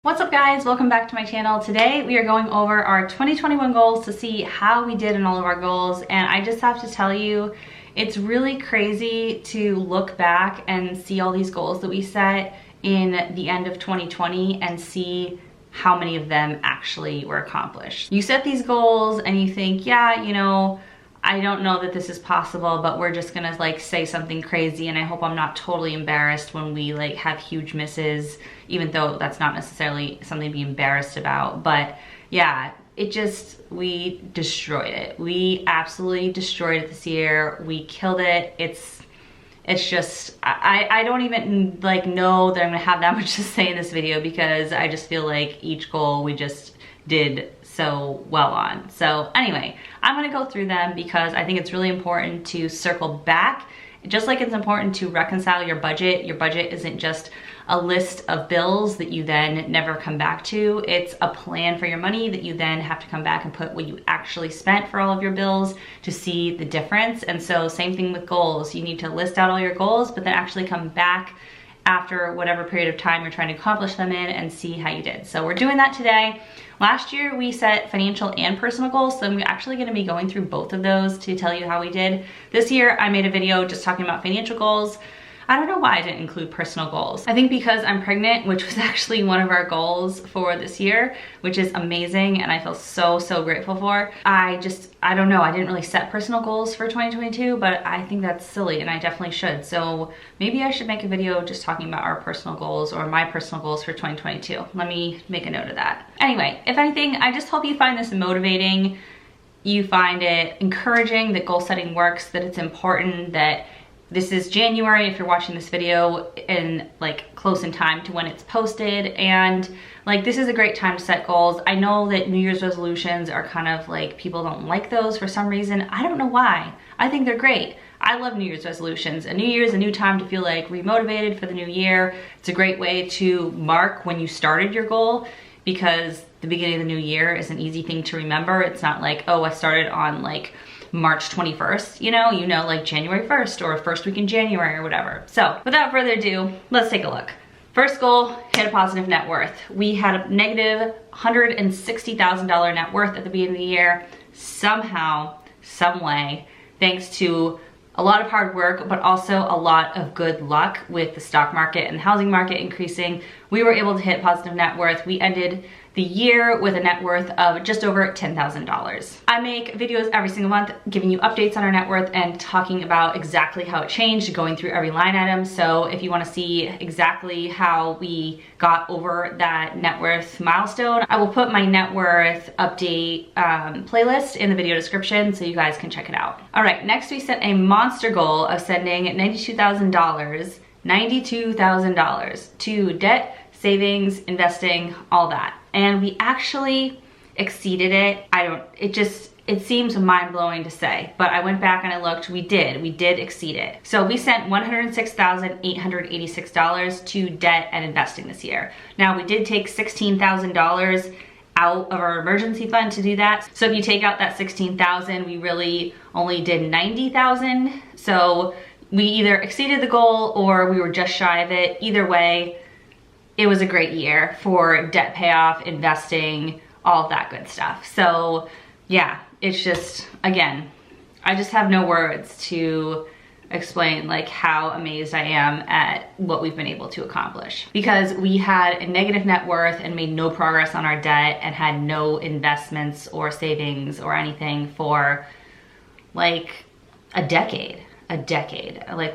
What's up guys, welcome back to my channel. Today we are going over our 2021 goals to see how we did in all of our goals, and I just have to tell you, it's really crazy to look back and see all these goals that we set in the end of 2020 and see how many of them actually were accomplished. You set these goals and you think, yeah, you know, I don't know that this is possible, but we're just gonna say something crazy, and I hope I'm not totally embarrassed when we have huge misses, even though that's not necessarily something to be embarrassed about. But yeah, we destroyed it. We absolutely destroyed it this year. We killed it. It's just, I don't even know that I'm gonna have that much to say in this video, because I just feel like each goal we just did so well on. So anyway, I'm gonna go through them because I think it's really important to circle back. Just like it's important to reconcile your budget isn't just a list of bills that you then never come back to. It's a plan for your money that you then have to come back and put what you actually spent for all of your bills to see the difference. And so same thing with goals. You need to list out all your goals, but then actually come back after whatever period of time you're trying to accomplish them in and see how you did. So we're doing that today. Last year we set financial and personal goals, so I'm actually gonna be going through both of those to tell you how we did. This year I made a video just talking about financial goals. I don't know why I didn't include personal goals. I think because I'm pregnant, which was actually one of our goals for this year, which is amazing and I feel so grateful for. I don't know, I didn't really set personal goals for 2022, but I think that's silly and I definitely should. So maybe I should make a video just talking about our personal goals or my personal goals for 2022. Let me make a note of that. Anyway, if anything, I just hope you find this motivating. You find it encouraging that goal setting works, that it's important, that this is January if you're watching this video in close in time to when it's posted, and this is a great time to set goals. I know that New Year's resolutions are kind of people don't like those for some reason. I don't know why. I think they're great. I love New Year's resolutions. A new year is a new time to feel remotivated for the new year. It's a great way to mark when you started your goal, because the beginning of the new year is an easy thing to remember. It's not oh, I started on March 21st, you know, January 1st or first week in January or whatever. So without further ado, let's take a look. First goal, hit a positive net worth. We had a negative $160,000 net worth at the beginning of the year. Somehow, some way, thanks to a lot of hard work, but also a lot of good luck with the stock market and the housing market increasing, we were able to hit positive net worth. We ended the year with a net worth of just over $10,000. I make videos every single month giving you updates on our net worth and talking about exactly how it changed, going through every line item. So if you want to see exactly how we got over that net worth milestone, I will put my net worth update playlist in the video description so you guys can check it out. All right, next we set a monster goal of sending $92,000 to debt, savings, investing, all that. And we actually exceeded it. It seems mind-blowing to say, but I went back and I looked, we did exceed it. So we sent $106,886 to debt and investing this year. Now we did take $16,000 out of our emergency fund to do that. So if you take out that $16,000, we really only did $90,000. So we either exceeded the goal or we were just shy of it. Either way, it was a great year for debt payoff, investing, all of that good stuff. So yeah, it's just, again, I just have no words to explain how amazed I am at what we've been able to accomplish, because we had a negative net worth and made no progress on our debt and had no investments or savings or anything for a decade.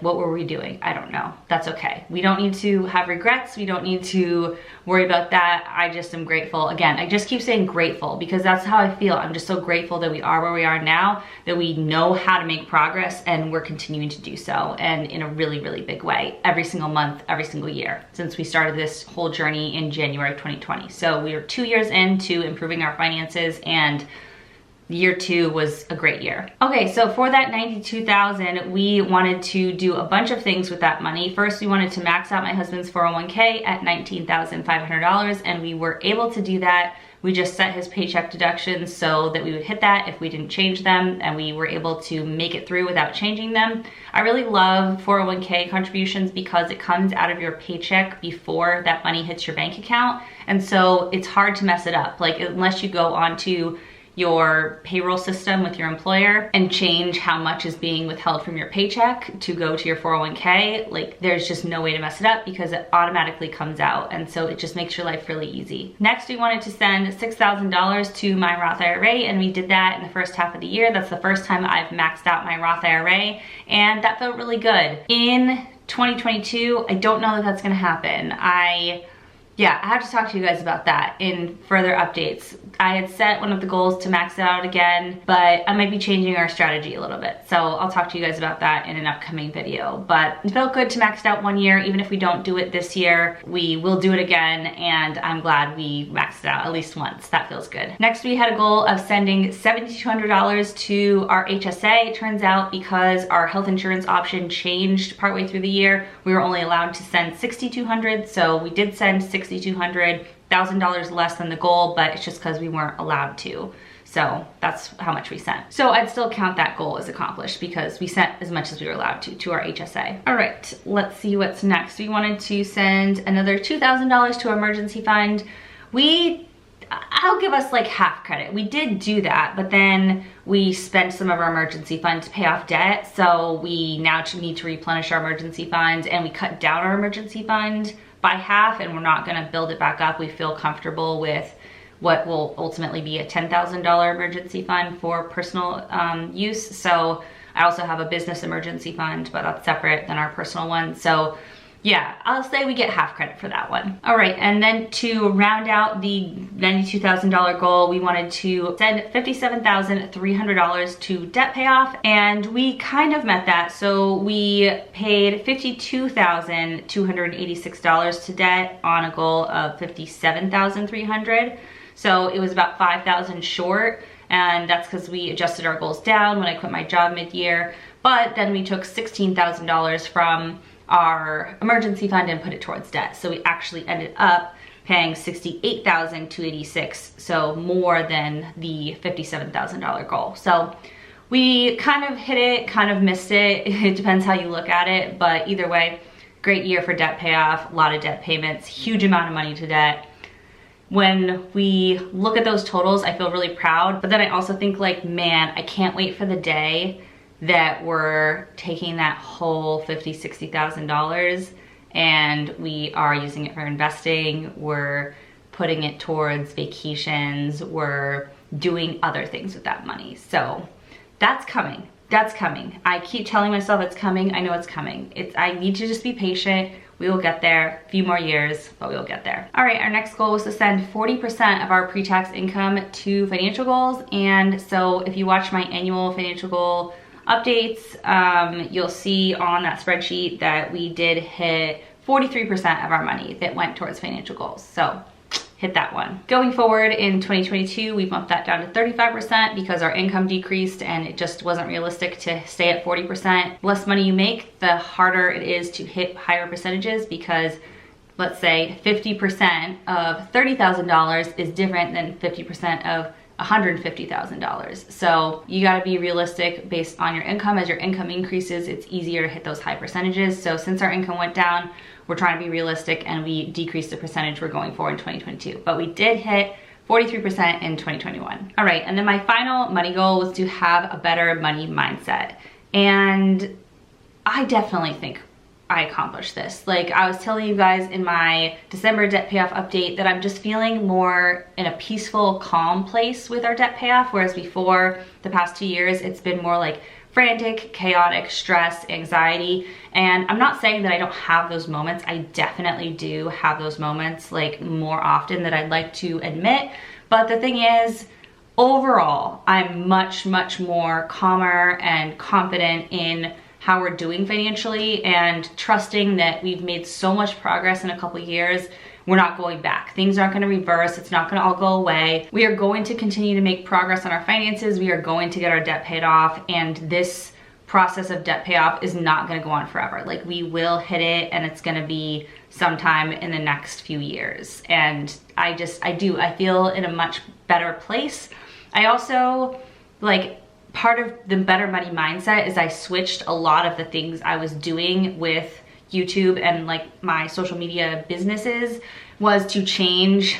What were we doing? I don't know. That's okay. We don't need to have regrets. We don't need to worry about that. I just am grateful. Again, I just keep saying grateful because that's how I feel. I'm just so grateful that we are where we are now, that we know how to make progress, and we're continuing to do so, and in a really big way, every single month, every single year, since we started this whole journey in January of 2020. So we are 2 years into improving our finances, and year 2 was a great year. Okay, so for that $92,000, we wanted to do a bunch of things with that money. First, we wanted to max out my husband's 401k at $19,500, and we were able to do that. We just set his paycheck deductions so that we would hit that if we didn't change them, and we were able to make it through without changing them. I really love 401k contributions because it comes out of your paycheck before that money hits your bank account, and so it's hard to mess it up. Like, unless you go onto your payroll system with your employer and change how much is being withheld from your paycheck to go to your 401k, like, there's just no way to mess it up because it automatically comes out, and so it just makes your life really easy. Next, we wanted to send $6,000 to my Roth IRA, and we did that in the first half of the year. That's the first time I've maxed out my Roth IRA, and that felt really good. In 2022, I don't know that that's gonna happen. Yeah, I have to talk to you guys about that in further updates. I had set one of the goals to max it out again, but I might be changing our strategy a little bit. So I'll talk to you guys about that in an upcoming video. But it felt good to max it out 1 year. Even if we don't do it this year, we will do it again, and I'm glad we maxed it out at least once. That feels good. Next, we had a goal of sending $7,200 to our HSA. It turns out because our health insurance option changed partway through the year, we were only allowed to send $6,200, so we did send $6,200, $1,000 less than the goal, but it's just because we weren't allowed to. So that's how much we sent. So I'd still count that goal as accomplished because we sent as much as we were allowed to our HSA. All right, let's see what's next. We wanted to send another $2,000 to our emergency fund. I'll give us like half credit. We did do that, but then we spent some of our emergency fund to pay off debt. So we now need to replenish our emergency fund, and we cut down our emergency fund by half, and we're not gonna build it back up. We feel comfortable with what will ultimately be a $10,000 emergency fund for personal use. So I also have a business emergency fund, but that's separate than our personal one. So yeah, I'll say we get half credit for that one. All right, and then to round out the $92,000 goal, we wanted to send $57,300 to debt payoff, and we kind of met that. So we paid $52,286 to debt on a goal of $57,300. So it was about $5,000 short, and that's because we adjusted our goals down when I quit my job mid-year. But then we took $16,000 from our emergency fund and put it towards debt. So we actually ended up paying $68,286, so more than the $57,000 goal. So we kind of hit it, kind of missed it. It depends how you look at it, but either way, great year for debt payoff, a lot of debt payments, huge amount of money to debt. When we look at those totals, I feel really proud, but then I also think like, man, I can't wait for the day that we're taking that whole $50,000, $60,000 and we are using it for investing, we're putting it towards vacations, we're doing other things with that money. So that's coming, that's coming. I keep telling myself it's coming, I know it's coming. I need to just be patient. We will get there, a few more years, but we will get there. All right, our next goal was to send 40% of our pre-tax income to financial goals. And so if you watch my annual financial goal updates, you'll see on that spreadsheet that we did hit 43% of our money that went towards financial goals. So hit that one. Going forward in 2022, we bumped that down to 35% because our income decreased and it just wasn't realistic to stay at 40%. The less money you make, the harder it is to hit higher percentages because let's say 50% of $30,000 is different than 50% of $150,000. So you gotta be realistic based on your income. As your income increases, it's easier to hit those high percentages. So since our income went down, we're trying to be realistic and we decreased the percentage we're going for in 2022. But we did hit 43% in 2021. All right, and then my final money goal was to have a better money mindset. And I definitely think I accomplished this. Like I was telling you guys in my December debt payoff update that I'm just feeling more in a peaceful, calm place with our debt payoff, whereas before the past 2 years, it's been more like frantic, chaotic, stress, anxiety. And I'm not saying that I don't have those moments. I definitely do have those moments like more often than I'd like to admit. But the thing is, overall, I'm much, much more calmer and confident in how we're doing financially and trusting that we've made so much progress in a couple years. we're not going back. Things aren't gonna reverse. It's not gonna all go away. We are going to continue to make progress on our finances. We are going to get our debt paid off, and this process of debt payoff is not gonna go on forever. Like, we will hit it, and it's gonna be sometime in the next few years. And I feel in a much better place. I also, like, part of the better money mindset is I switched a lot of the things I was doing with YouTube and like my social media businesses was to change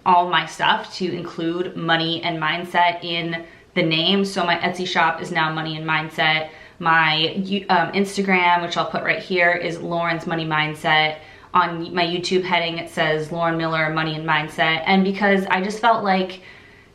all my stuff to include money and mindset in the name. So my Etsy shop is now Money and Mindset. My Instagram, which I'll put right here, is Lauren's Money Mindset. On my YouTube heading, it says Lauren Miller Money and Mindset. And because I just felt like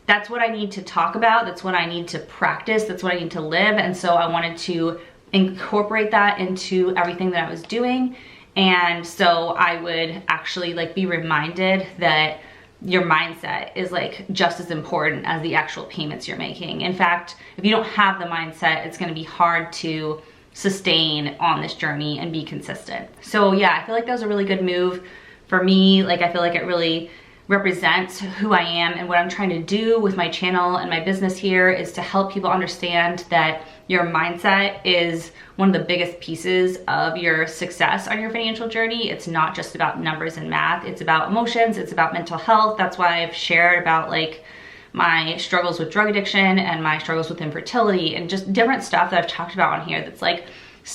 that's what I need to talk about, that's what I need to practice, that's what I need to live. And so I wanted to incorporate that into everything that I was doing. And so I would actually like be reminded that your mindset is like just as important as the actual payments you're making. In fact, if you don't have the mindset, it's gonna be hard to sustain on this journey and be consistent. So yeah, I feel like that was a really good move for me. Like, I feel like it really represents who I am, and what I'm trying to do with my channel and my business here is to help people understand that your mindset is one of the biggest pieces of your success on your financial journey. It's not just about numbers and math, it's about emotions, it's about mental health. That's why I've shared about like my struggles with drug addiction and my struggles with infertility and just different stuff that I've talked about on here that's like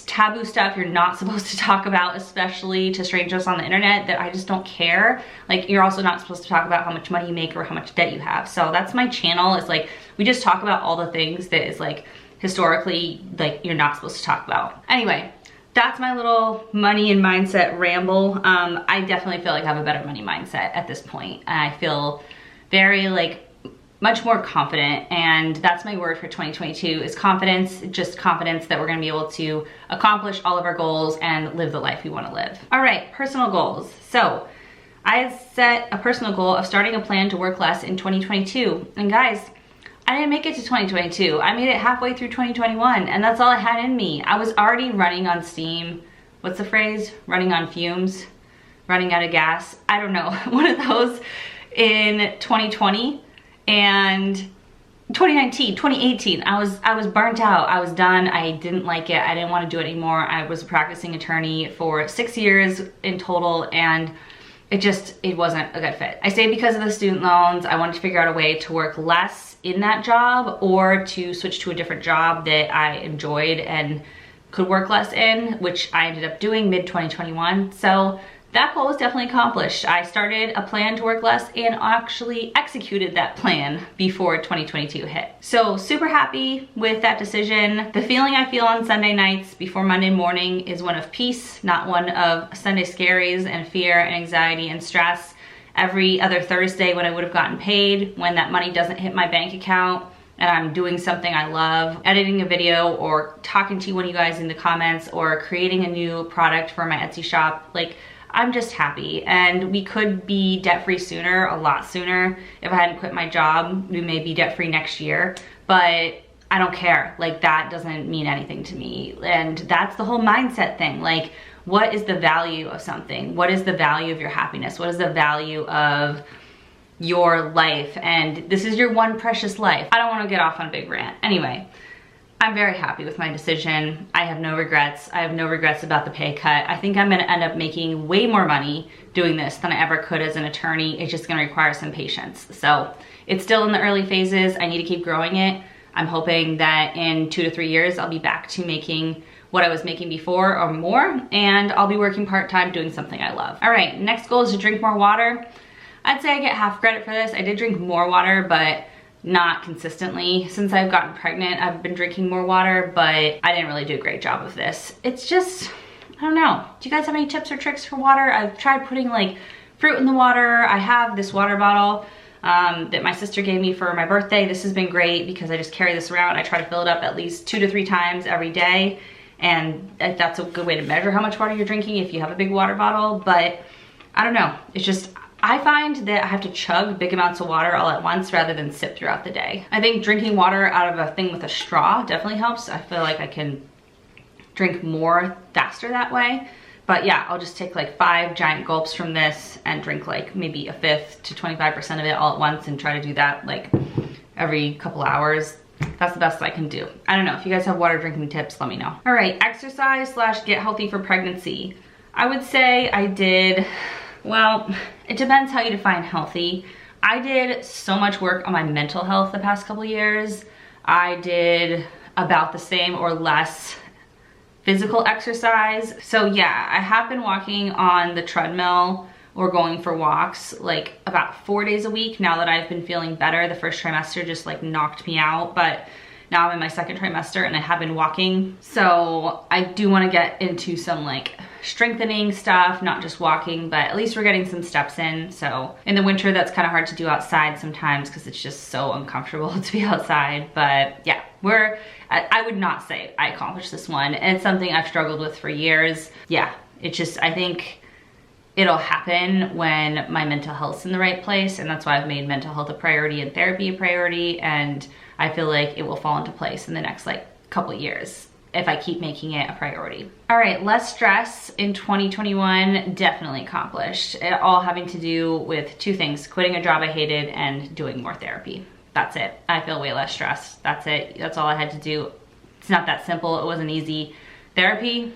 taboo stuff you're not supposed to talk about, especially to strangers on the internet, that I just don't care. Like, you're also not supposed to talk about how much money you make or how much debt you have. So that's my channel. It's like, we just talk about all the things that is like historically like you're not supposed to talk about. Anyway, that's my little money and mindset ramble. I definitely feel like I have a better money mindset at this point. I feel very like much more confident, and that's my word for 2022 is confidence. Just confidence that we're gonna be able to accomplish all of our goals and live the life we wanna live. All right, personal goals. So I had set a personal goal of starting a plan to work less in 2022. And guys, I didn't make it to 2022. I made it halfway through 2021, and that's all I had in me. I was already running on steam. What's the phrase? Running on fumes? Running out of gas? I don't know. One of those in 2020. And 2019, 2018, I was burnt out. I was done. I didn't like it. I didn't want to do it anymore. I was a practicing attorney for 6 years in total, and it wasn't a good fit. I stayed because of the student loans. I wanted to figure out a way to work less in that job or to switch to a different job that I enjoyed and could work less in, which I ended up doing mid-2021. So that goal was definitely accomplished. I started a plan to work less and actually executed that plan before 2022 hit. So super happy with that decision. The feeling I feel on Sunday nights before Monday morning is one of peace, not one of Sunday scaries and fear and anxiety and stress. Every other Thursday when I would have gotten paid, when that money doesn't hit my bank account and I'm doing something I love, editing a video or talking to one of you guys in the comments or creating a new product for my Etsy shop, like, I'm just happy. And we could be debt-free sooner, a lot sooner. If I hadn't quit my job, we may be debt-free next year, but I don't care. Like, that doesn't mean anything to me. And that's the whole mindset thing. Like, what is the value of something? What is the value of your happiness? What is the value of your life? And this is your one precious life. I don't want to get off on a big rant. Anyway, I'm very happy with my decision. I have no regrets. I have no regrets about the pay cut. I think I'm gonna end up making way more money doing this than I ever could as an attorney. It's just gonna require some patience. So it's still in the early phases. I need to keep growing it. I'm hoping that in 2 to 3 years, I'll be back to making what I was making before or more, and I'll be working part-time doing something I love. All right, next goal is to drink more water. I'd say I get half credit for this. I did drink more water, but not consistently. Since I've gotten pregnant, I've been drinking more water, but I didn't really do a great job of this. It's just, I don't know. Do you guys have any tips or tricks for water? I've tried putting like fruit in the water. I have this water bottle that my sister gave me for my birthday. This has been great because I just carry this around. I try to fill it up at least 2 to 3 times every day. And that's a good way to measure how much water you're drinking if you have a big water bottle. But I don't know. It's just, I find that I have to chug big amounts of water all at once rather than sip throughout the day. I think drinking water out of a thing with a straw definitely helps. I feel like I can drink more faster that way. But yeah, I'll just take like 5 giant gulps from this and drink like maybe 1/5 to 25% of it all at once and try to do that like every couple hours. That's the best I can do. I don't know, if you guys have water drinking tips, let me know. All right, exercise / get healthy for pregnancy. I would say I did, well, it depends how you define healthy. I did so much work on my mental health the past couple years. I did about the same or less physical exercise. So yeah, I have been walking on the treadmill or going for walks like about 4 days a week now that I've been feeling better. The first trimester just like knocked me out, but now I'm in my second trimester and I have been walking. So I do want to get into some like strengthening stuff, not just walking, but at least we're getting some steps in. So in the winter, that's kind of hard to do outside sometimes because it's just so uncomfortable to be outside. But yeah, I would not say I accomplished this one. And it's something I've struggled with for years. Yeah, it's just, I think it'll happen when my mental health's in the right place. And that's why I've made mental health a priority and therapy a priority. And I feel like it will fall into place in the next like couple years if I keep making it a priority. All right, less stress in 2021, definitely accomplished. It all having to do with 2 things, quitting a job I hated and doing more therapy. That's it. I feel way less stressed. That's it. That's all I had to do. It's not that simple. It wasn't easy. Therapy,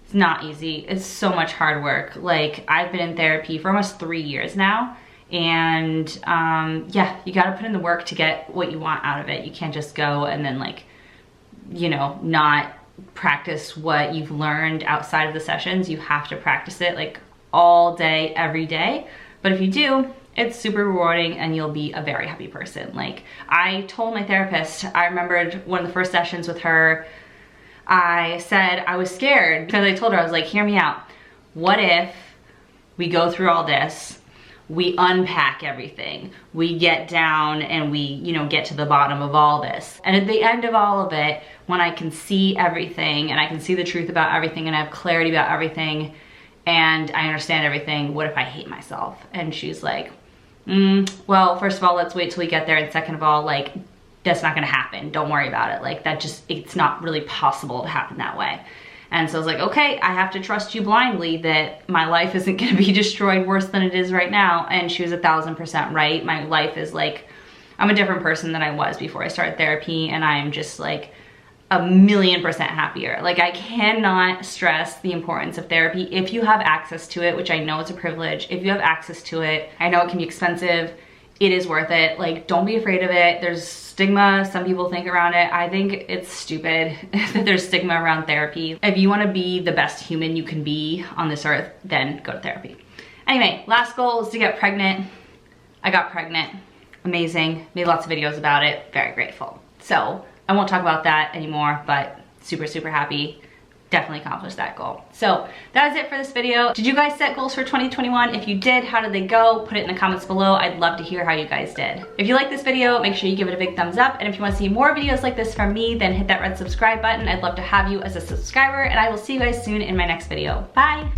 it's not easy. It's so much hard work. Like, I've been in therapy for almost 3 years now. And yeah, you gotta put in the work to get what you want out of it. You can't just go and then like, you know, not practice what you've learned outside of the sessions. You have to practice it like all day, every day. But if you do, it's super rewarding and you'll be a very happy person. Like, I told my therapist, I remembered one of the first sessions with her, I said I was scared because I told her, I was like, hear me out. What if we go through all this, we unpack everything, we get down and we, you know, get to the bottom of all this. And at the end of all of it, when I can see everything and I can see the truth about everything and I have clarity about everything and I understand everything, what if I hate myself? And she's like, well, first of all, let's wait till we get there. And second of all, like, that's not gonna happen. Don't worry about it. Like, that just, it's not really possible to happen that way. And so I was like, okay, I have to trust you blindly that my life isn't gonna be destroyed worse than it is right now. And she was 1000% right. My life is like, I'm a different person than I was before I started therapy, and I'm just like 1,000,000% happier. Like, I cannot stress the importance of therapy if you have access to it, which I know is a privilege. If you have access to it, I know it can be expensive. It is worth it. Like, don't be afraid of it. There's stigma some people think around it. I think it's stupid that there's stigma around therapy. If you want to be the best human you can be on this earth, then go to therapy. Anyway, last goal is to get pregnant. I got pregnant. Amazing. Made lots of videos about it. Very grateful. So I won't talk about that anymore, but super, super happy. Definitely accomplished that goal. So that is it for this video. Did you guys set goals for 2021? If you did, how did they go? Put it in the comments below. I'd love to hear how you guys did. If you like this video, make sure you give it a big thumbs up. And if you want to see more videos like this from me, then hit that red subscribe button. I'd love to have you as a subscriber, and I will see you guys soon in my next video. Bye.